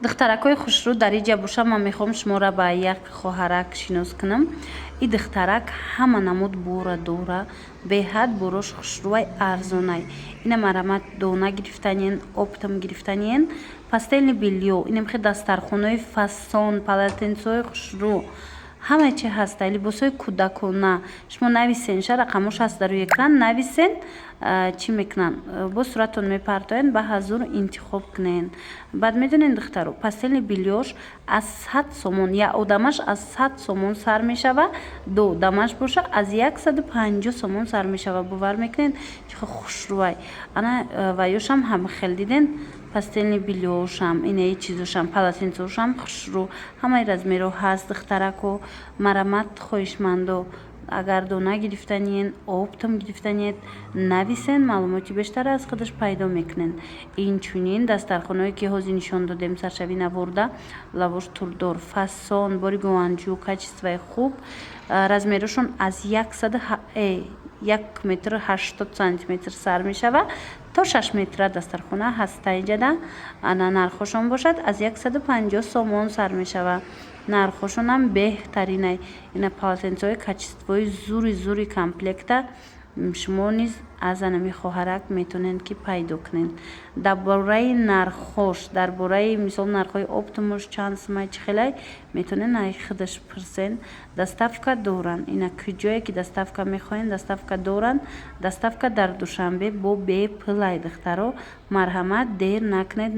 духтаракҳои хушрӯ дар иҷа боша, ман мехоҳам шуморо ба як хоҳарак шинос кунам. Ин духтарак ҳама намуд бора дора, беҳад борош хушрӯвай арзонай. Ина марамат дона гирифтаниен, оптам гирифтаниен, пастелни биллиё, инам хе дастархонои фасон, полотенцои хушрӯ, ҳамаи чи ҳаста, либосҳои кӯдакона. Шумо нависен, ша рақамош ҳаст дар рӯи экран, нависен, чӣ мекунанд, бо суратон мепартоянд, ба ҳазур интихоб кунен. Баъд медонен духтаро, пастелни биллиёш аз 100 сомон, як одамаш аз 100 сомон сар мешава, ду одамаш боша аз 150 сомон сар мешава. бовар мекунед чӣ хел хушрӯвай. ана ва ёшам ҳама хел диден, пастелни биллиёшам, инаи чизошам, полотенцошам хушрӯ, ҳамаи размеро ҳаст. духтарако марамат хоҳишмандо, агар дона гирифтаниен, оптам гирифтаниед, нависен, маълумоти бештар аз худаш пайдо мекунен. Инчунин дастархоное ки ҳозир нишон додем, саршавӣ наворда, лавош турдор, фасон, бори гуанҷӯ, качествои хуб, размерошон аз 1 метр 80 сантиметр сар мешава то 6 метра дастархона ҳаста. иҷада ана нархошон бошад аз 150 сомон сар мешава. нархошонам беҳтаринай. ина полотенцои качествои зури комплекта шумо низ аз анами хоҳарак метонед ки пайдо кунед. дар бораи нархош, дар бораи мисол нархҳои оптамош чанд сумай чӣ хелай метонед аз худаш пурсен. доставка доранд. ина куҷое ки доставка мехоҳен, доставка доранд. доставка дар душанбе бо беплай. духтаро марҳамат, дер накунед.